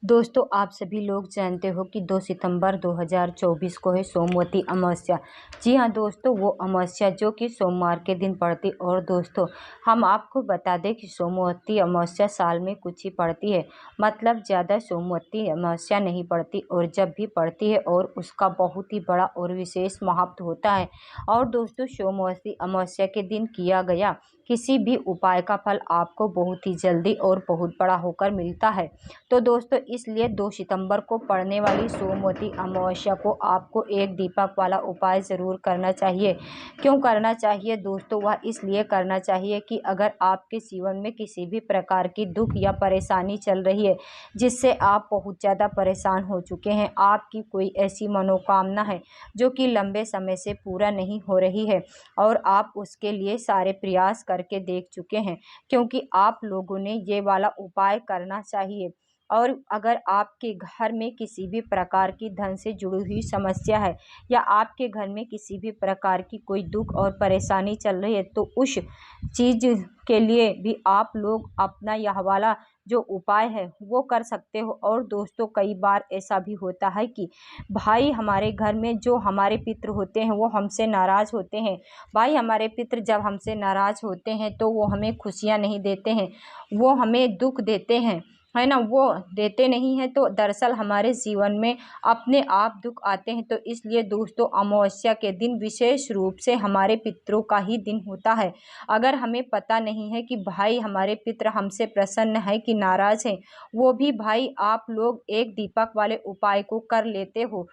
दोस्तों, आप सभी लोग जानते हो कि 2 सितंबर 2024 को है सोमवती अमावस्या। जी हाँ दोस्तों, वो अमावस्या जो कि सोमवार के दिन पड़ती। और दोस्तों, हम आपको बता दें कि सोमवती अमावस्या साल में कुछ ही पड़ती है, मतलब ज़्यादा सोमवती अमावस्या नहीं पड़ती, और जब भी पड़ती है और उसका बहुत ही बड़ा और विशेष महत्व होता है। और दोस्तों, सोमवती अमावस्या के दिन किया गया किसी भी उपाय का फल आपको बहुत ही जल्दी और बहुत बड़ा होकर मिलता है। तो दोस्तों, इसलिए 2 सितंबर को पड़ने वाली सोमवती अमावस्या को आपको एक दीपक वाला उपाय ज़रूर करना चाहिए। क्यों करना चाहिए दोस्तों? वह इसलिए करना चाहिए कि अगर आपके जीवन में किसी भी प्रकार की दुख या परेशानी चल रही है, जिससे आप बहुत ज़्यादा परेशान हो चुके हैं, आपकी कोई ऐसी मनोकामना है जो कि लंबे समय से पूरा नहीं हो रही है और आप उसके लिए सारे प्रयास करके देख चुके हैं, क्योंकि आप लोगों ने ये वाला उपाय करना चाहिए। और अगर आपके घर में किसी भी प्रकार की धन से जुड़ी हुई समस्या है या आपके घर में किसी भी प्रकार की कोई दुख और परेशानी चल रही है, तो उस चीज़ के लिए भी आप लोग अपना यह वाला जो उपाय है वो कर सकते हो। और दोस्तों, कई बार ऐसा भी होता है कि भाई हमारे घर में जो हमारे पितृ होते हैं वो हमसे नाराज़ होते हैं। भाई हमारे पितृ जब हमसे नाराज़ होते हैं तो वो हमें खुशियाँ नहीं देते हैं, वो हमें दुख देते हैं, है ना। वो देते नहीं हैं तो दरअसल हमारे जीवन में अपने आप दुख आते हैं। तो इसलिए दोस्तों, अमावस्या के दिन विशेष रूप से हमारे पितरों का ही दिन होता है। अगर हमें पता नहीं है कि भाई हमारे पितृ हमसे प्रसन्न है कि नाराज़ हैं, वो भी भाई आप लोग एक दीपक वाले उपाय को कर लेते हो,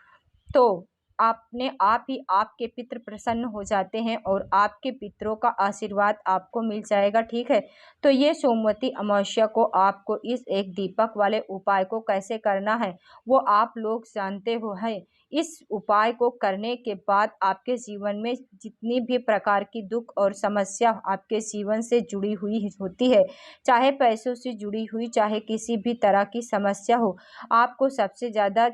तो आपने आप ही आपके पितृ प्रसन्न हो जाते हैं और आपके पितरों का आशीर्वाद आपको मिल जाएगा। ठीक है, तो ये सोमवती अमावस्या को आपको इस एक दीपक वाले उपाय को कैसे करना है वो आप लोग जानते हो है। इस उपाय को करने के बाद आपके जीवन में जितनी भी प्रकार की दुख और समस्या आपके जीवन से जुड़ी हुई होती है, चाहे पैसों से जुड़ी हुई, चाहे किसी भी तरह की समस्या हो, आपको सबसे ज़्यादा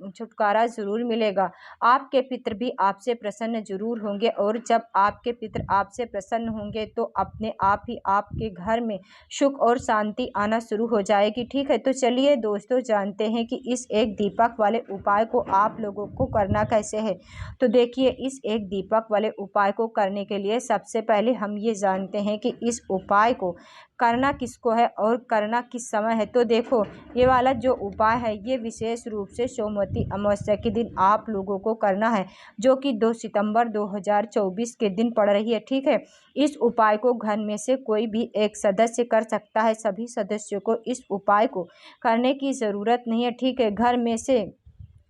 छुटकारा ज़रूर मिलेगा। आपके पितृ भी आपसे प्रसन्न ज़रूर होंगे, और जब आपके पितृ आपसे प्रसन्न होंगे तो अपने आप ही आपके घर में सुख और शांति आना शुरू हो जाएगी। ठीक है, तो चलिए दोस्तों, जानते हैं कि इस एक दीपक वाले उपाय को आप लोगों को करना कैसे है। तो देखिए, इस एक दीपक वाले उपाय को करने के लिए सबसे पहले हम ये जानते हैं कि इस उपाय को करना किसको है और करना किस समय है। तो देखो, ये वाला जो उपाय है ये विशेष रूप से सोमवती अमावस्या के दिन आप लोगों को करना है, जो कि 2 सितंबर 2024 के दिन पड़ रही है। ठीक है, इस उपाय को घर में से कोई भी एक सदस्य कर सकता है, सभी सदस्यों को इस उपाय को करने की ज़रूरत नहीं है। ठीक है, घर में से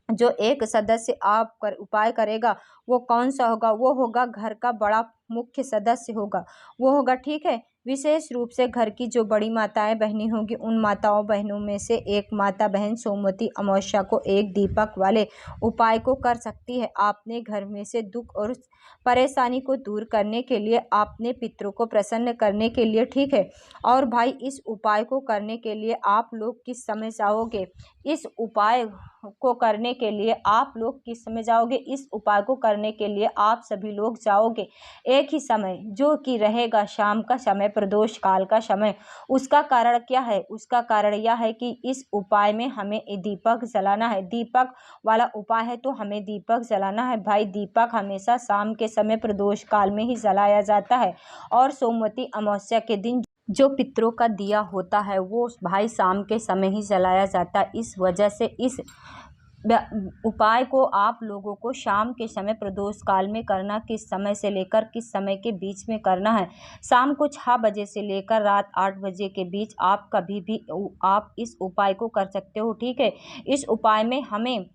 जो एक सदस्य आप कर उपाय करेगा वो कौन सा होगा? वो होगा घर का बड़ा मुख्य सदस्य होगा, वो होगा। ठीक है, विशेष रूप से घर की जो बड़ी माताएं बहनें होंगी, उन माताओं बहनों में से एक माता बहन सोमवती अमावस्या को एक दीपक वाले उपाय को कर सकती है। आपने घर में से दुख और परेशानी को दूर करने के लिए, अपने पितरों को प्रसन्न करने के लिए। ठीक है, और भाई इस उपाय को करने के लिए आप लोग किस समय जाओगे? इस उपाय को करने के लिए आप लोग किस समय जाओगे? इस उपाय को करने के लिए आप सभी लोग जाओगे एक ही समय, जो कि रहेगा शाम का समय, प्रदोष काल का समय। उसका कारण क्या है? उसका कारण यह है कि इस उपाय में हमें दीपक जलाना है। दीपक वाला उपाय है तो हमें दीपक जलाना है। भाई दीपक हमेशा शाम के समय प्रदोष काल में ही जलाया जाता है, और सोमवती अमावस्या के दिन जो पितरों का दिया होता है वो भाई शाम के समय ही जलाया जाता है। इस वजह से इस उपाय को आप लोगों को शाम के समय प्रदोष काल में करना। किस समय से लेकर किस समय के बीच में करना है? शाम को 6 बजे से लेकर रात 8 बजे के बीच आप कभी भी आप इस उपाय को कर सकते हो। ठीक है, इस उपाय में हमें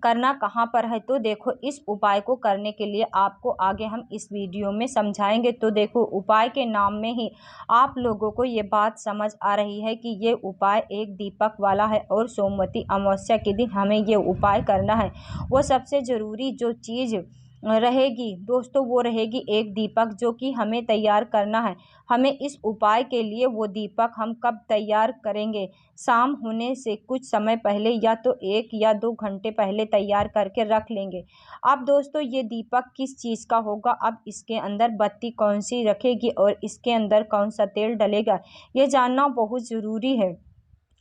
करना कहाँ पर है? तो देखो, इस उपाय को करने के लिए आपको आगे हम इस वीडियो में समझाएंगे। तो देखो, उपाय के नाम में ही आप लोगों को ये बात समझ आ रही है कि ये उपाय एक दीपक वाला है, और सोमवती अमावस्या के दिन हमें ये उपाय करना है। वो सबसे ज़रूरी जो चीज़ रहेगी दोस्तों, वो रहेगी एक दीपक, जो कि हमें तैयार करना है। हमें इस उपाय के लिए वो दीपक हम कब तैयार करेंगे? शाम होने से कुछ समय पहले, या तो 1 या 2 घंटे पहले तैयार करके रख लेंगे। अब दोस्तों, ये दीपक किस चीज़ का होगा? अब इसके अंदर बत्ती कौन सी रखेगी और इसके अंदर कौन सा तेल डलेगा, ये जानना बहुत ज़रूरी है।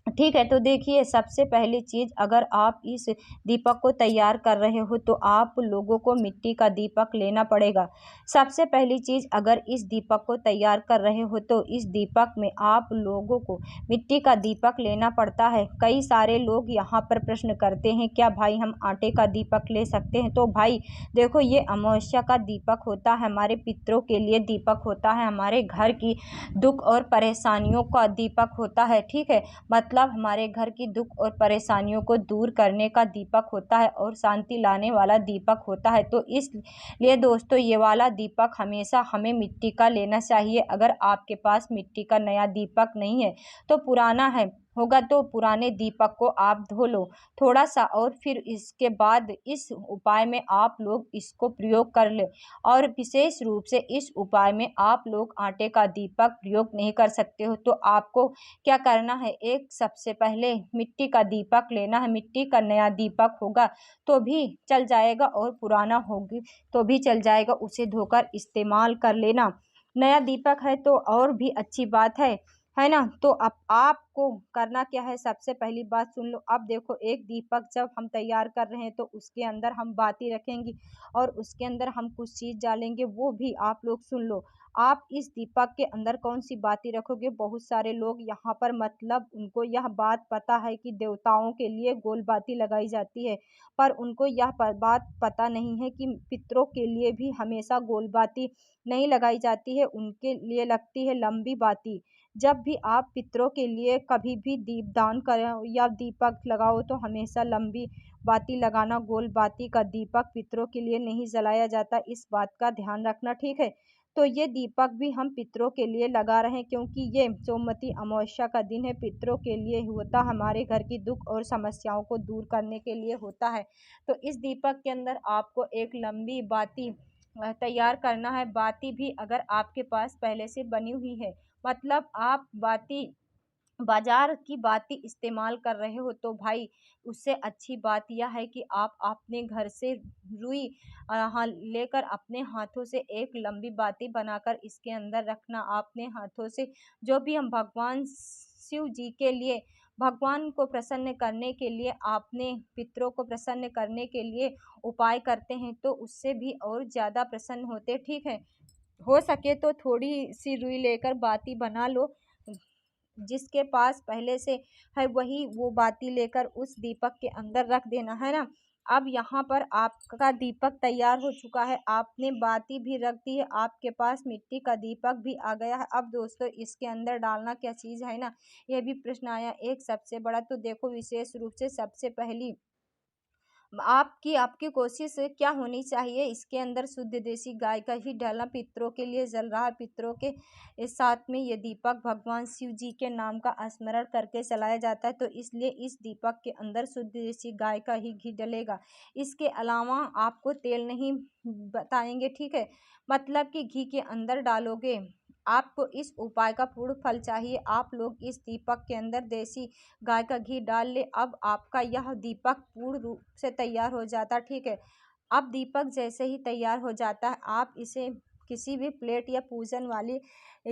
ठीक है, तो देखिए सबसे पहली चीज़, अगर आप इस दीपक को तैयार कर रहे हो तो आप लोगों को मिट्टी का दीपक लेना पड़ेगा। सबसे पहली चीज़, अगर इस दीपक को तैयार कर रहे हो तो इस दीपक में आप लोगों को मिट्टी का दीपक लेना पड़ता है। कई सारे लोग यहाँ पर प्रश्न करते हैं, क्या भाई हम आटे का दीपक ले सकते हैं? तो भाई देखो, ये अमावस्या का दीपक होता है, हमारे पितरों के लिए दीपक होता है, हमारे घर की दुख और परेशानियों का दीपक होता है। ठीक है, मतलब हमारे घर की दुख और परेशानियों को दूर करने का दीपक होता है और शांति लाने वाला दीपक होता है। तो इसलिए दोस्तों, ये वाला दीपक हमेशा हमें मिट्टी का लेना चाहिए। अगर आपके पास मिट्टी का नया दीपक नहीं है तो पुराना है होगा तो पुराने दीपक को आप धो लो थोड़ा सा, और फिर इसके बाद इस उपाय में आप लोग इसको प्रयोग कर ले। और विशेष रूप से इस उपाय में आप लोग आटे का दीपक प्रयोग नहीं कर सकते हो। तो आपको क्या करना है, एक सबसे पहले मिट्टी का दीपक लेना है। मिट्टी का नया दीपक होगा तो भी चल जाएगा और पुराना होगी तो भी चल जाएगा, उसे धोकर इस्तेमाल कर लेना। नया दीपक है तो और भी अच्छी बात है ना। तो अब आपको करना क्या है, सबसे पहली बात सुन लो। अब देखो, एक दीपक जब हम तैयार कर रहे हैं तो उसके अंदर हम बाती रखेंगे और उसके अंदर हम कुछ चीज़ डालेंगे, वो भी आप लोग सुन लो। आप इस दीपक के अंदर कौन सी बाती रखोगे? बहुत सारे लोग यहाँ पर, मतलब उनको यह बात पता है कि देवताओं के लिए गोल बाती लगाई जाती है, पर उनको यह बात पता नहीं है कि पितरों के लिए भी हमेशा गोल बाती नहीं लगाई जाती है, उनके लिए लगती है लंबी बाती। जब भी आप पितरों के लिए कभी भी दीपदान करें या दीपक लगाओ तो हमेशा लंबी बाती लगाना, गोल बाती का दीपक पितरों के लिए नहीं जलाया जाता, इस बात का ध्यान रखना। ठीक है, तो ये दीपक भी हम पितरों के लिए लगा रहे हैं क्योंकि ये सोमवती अमावस्या का दिन है, पितरों के लिए होता, हमारे घर की दुख और समस्याओं को दूर करने के लिए होता है। तो इस दीपक के अंदर आपको एक लंबी बाती तैयार करना है। बाती भी अगर आपके पास पहले से बनी हुई है, मतलब आप बाती बाजार की बाती इस्तेमाल कर रहे हो, तो भाई उससे अच्छी बात यह है कि आप अपने घर से रुई हाँ लेकर अपने हाथों से एक लंबी बाती बनाकर इसके अंदर रखना। अपने हाथों से जो भी हम भगवान शिव जी के लिए, भगवान को प्रसन्न करने के लिए, आपने पितरों को प्रसन्न करने के लिए उपाय करते हैं तो उससे भी और ज़्यादा प्रसन्न होते। ठीक है, हो सके तो थोड़ी सी रुई लेकर बाती बना लो, जिसके पास पहले से है वही वो बाती लेकर उस दीपक के अंदर रख देना, है ना। अब यहाँ पर आपका दीपक तैयार हो चुका है, आपने बाती भी रख दी है, आपके पास मिट्टी का दीपक भी आ गया है। अब दोस्तों, इसके अंदर डालना क्या चीज़ है ना, यह भी प्रश्न आया एक सबसे बड़ा। तो देखो, विशेष रूप से सबसे पहली आपकी आपकी कोशिश क्या होनी चाहिए, इसके अंदर शुद्ध देसी गाय का ही डालना, पितरों के लिए जल रहा है। पितरों के इस साथ में ये दीपक भगवान शिव जी के नाम का स्मरण करके चलाया जाता है, तो इसलिए इस दीपक के अंदर शुद्ध देसी गाय का ही घी डलेगा। इसके अलावा आपको तेल नहीं बताएंगे। ठीक है, मतलब कि घी के अंदर डालोगे। आपको इस उपाय का पूर्ण फल चाहिए, आप लोग इस दीपक के अंदर देसी गाय का घी डाल ले। अब आपका यह दीपक पूर्ण रूप से तैयार हो जाता है। ठीक है, अब दीपक जैसे ही तैयार हो जाता है, आप इसे किसी भी प्लेट या पूजन वाली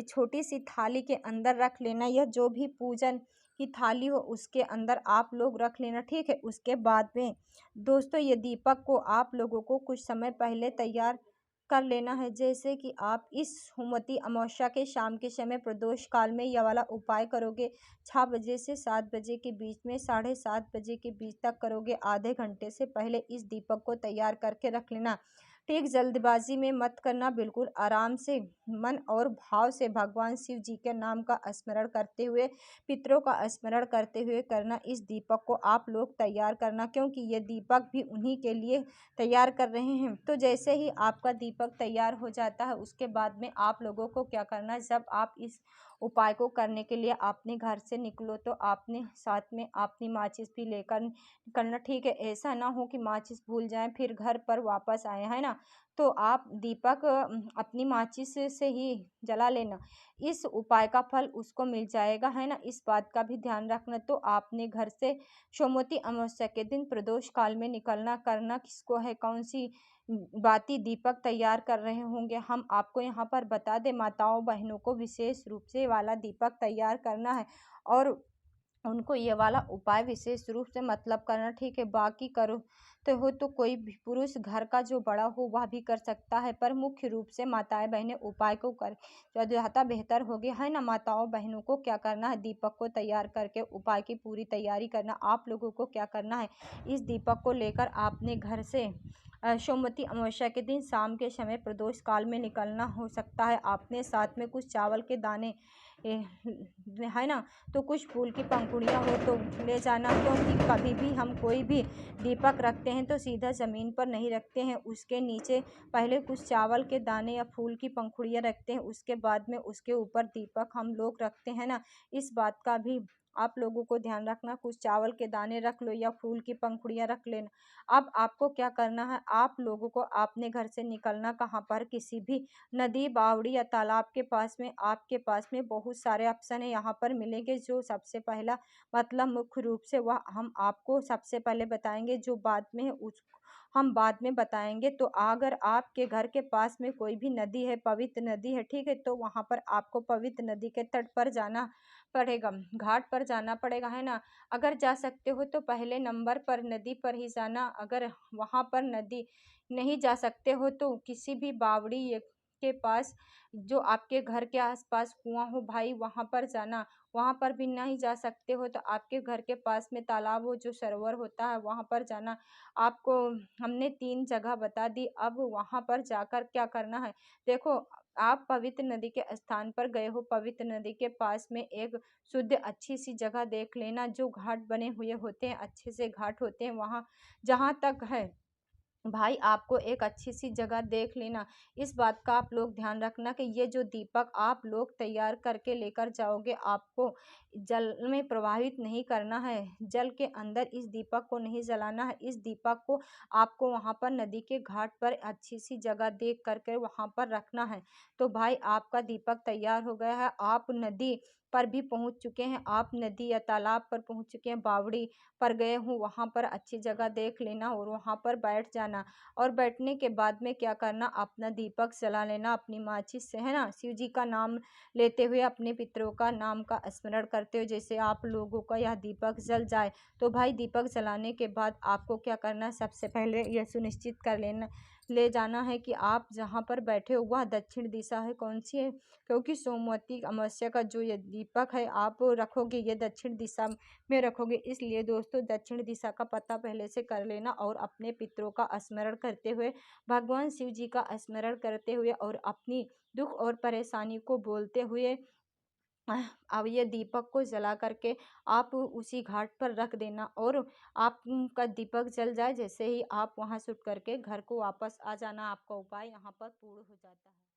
छोटी सी थाली के अंदर रख लेना, या जो भी पूजन की थाली हो उसके अंदर आप लोग रख लेना। ठीक है, उसके बाद में दोस्तों, ये दीपक को आप लोगों को कुछ समय पहले तैयार कर लेना है। जैसे कि आप इस सोमवती अमावस्या के शाम के समय प्रदोष काल में यह वाला उपाय करोगे, 6 बजे से 7 बजे के बीच में, 7:30 बजे के बीच तक करोगे। आधे घंटे से पहले इस दीपक को तैयार करके रख लेना। ठीक, जल्दबाजी में मत करना, बिल्कुल आराम से मन और भाव से भगवान शिव जी के नाम का स्मरण करते हुए, पितरों का स्मरण करते हुए करना। इस दीपक को आप लोग तैयार करना क्योंकि ये दीपक भी उन्हीं के लिए तैयार कर रहे हैं। तो जैसे ही आपका दीपक तैयार हो जाता है, उसके बाद में आप लोगों को क्या करना है, जब आप इस उपाय को करने के लिए अपने घर से निकलो तो आपने साथ में अपनी माचिस भी लेकर निकलना। ठीक है, ऐसा ना हो कि माचिस भूल जाएं फिर घर पर वापस आए, है ना। तो आप दीपक अपनी माचिस से ही जला लेना, इस उपाय का फल उसको मिल जाएगा, है ना। इस बात का भी ध्यान रखना। तो आपने घर से सोमवती अमावस्या के दिन प्रदोष काल में निकलना, करना किसको है, कौन सी बाती दीपक तैयार कर रहे होंगे, हम आपको यहाँ पर बता दें, माताओं बहनों को विशेष रूप से वाला दीपक तैयार करना है। और उनको ये वाला उपाय विशेष रूप से मतलब करना, ठीक है। बाकी करो तो हो तो कोई भी पुरुष घर का जो बड़ा हो वह भी कर सकता है, पर मुख्य रूप से माताएं बहनें उपाय को कर तो ज़्यादा बेहतर हो गया है ना। माताओं बहनों को क्या करना है, दीपक को तैयार करके उपाय की पूरी तैयारी करना। आप लोगों को क्या करना है, इस दीपक को लेकर आपने घर से सोमवती अमावस्या के दिन शाम के समय प्रदोष काल में निकलना। हो सकता है आपने साथ में कुछ चावल के दाने है ना, तो कुछ फूल की पंखुड़ियाँ हो तो ले जाना, क्योंकि कभी भी हम कोई भी दीपक रखते हैं तो सीधा ज़मीन पर नहीं रखते हैं, उसके नीचे पहले कुछ चावल के दाने या फूल की पंखुड़ियाँ रखते हैं, उसके बाद में उसके ऊपर दीपक हम लोग रखते हैं ना। इस बात का भी आप लोगों को ध्यान रखना, कुछ चावल के दाने रख लो या फूल की पंखुड़ियाँ रख लेना। अब आपको क्या करना है, आप लोगों को आपने घर से निकलना कहाँ पर, किसी भी नदी, बावड़ी या तालाब के पास में। आपके पास में बहुत सारे ऑप्शन है यहाँ पर मिलेंगे। जो सबसे पहला मतलब मुख्य रूप से वह हम आपको सबसे पहले बताएंगे, जो बाद में है उस हम बाद में बताएंगे। तो अगर आपके घर के पास में कोई भी नदी है, पवित्र नदी है, ठीक है, तो वहाँ पर आपको पवित्र नदी के तट पर जाना पड़ेगा, घाट पर जाना पड़ेगा, है ना। अगर जा सकते हो तो पहले नंबर पर नदी पर ही जाना। अगर वहाँ पर नदी नहीं जा सकते हो तो किसी भी बावड़ी के पास, जो आपके घर के आसपास कुआं हो भाई, वहाँ पर जाना। वहाँ पर भी नहीं जा सकते हो तो आपके घर के पास में तालाब हो, जो सरोवर होता है, वहाँ पर जाना। आपको हमने 3 जगह बता दी। अब वहाँ पर जाकर क्या करना है, देखो आप पवित्र नदी के स्थान पर गए हो, पवित्र नदी के पास में एक शुद्ध अच्छी सी जगह देख लेना, जो घाट बने हुए होते हैं, अच्छे से घाट होते हैं वहाँ। जहाँ तक है भाई आपको एक अच्छी सी जगह देख लेना। इस बात का आप लोग ध्यान रखना कि ये जो दीपक आप लोग तैयार करके लेकर जाओगे, आपको जल में प्रवाहित नहीं करना है, जल के अंदर इस दीपक को नहीं जलाना है। इस दीपक को आपको वहाँ पर नदी के घाट पर अच्छी सी जगह देख करके वहाँ पर रखना है। तो भाई आपका दीपक तैयार हो गया है, आप नदी पर भी पहुँच चुके हैं, आप नदी या तालाब पर पहुँच चुके हैं, बावड़ी पर गए हो, वहाँ पर अच्छी जगह देख लेना और वहाँ पर बैठ जाना। और बैठने के बाद में क्या करना, अपना दीपक जला लेना अपनी माचिस से, है ना। शिव जी का नाम लेते हुए, अपने पितरों का नाम का स्मरण करते हुए, जैसे आप लोगों का यह दीपक जल जाए। तो भाई दीपक जलाने के बाद आपको क्या करना है, सबसे पहले यह सुनिश्चित कर लेना ले जाना है कि आप जहाँ पर बैठे हो वह दक्षिण दिशा है, कौन सी है, क्योंकि सोमवती अमावस्या का जो ये दीपक है आप रखोगे, ये दक्षिण दिशा में रखोगे। इसलिए दोस्तों दक्षिण दिशा का पता पहले से कर लेना और अपने पितरों का स्मरण करते हुए, भगवान शिव जी का स्मरण करते हुए और अपनी दुख और परेशानी को बोलते हुए अब ये दीपक को जला करके आप उसी घाट पर रख देना। और आपका दीपक जल जाए, जैसे ही आप वहां से उठ करके घर को वापस आ जाना, आपका उपाय यहाँ पर पूर्ण हो जाता है।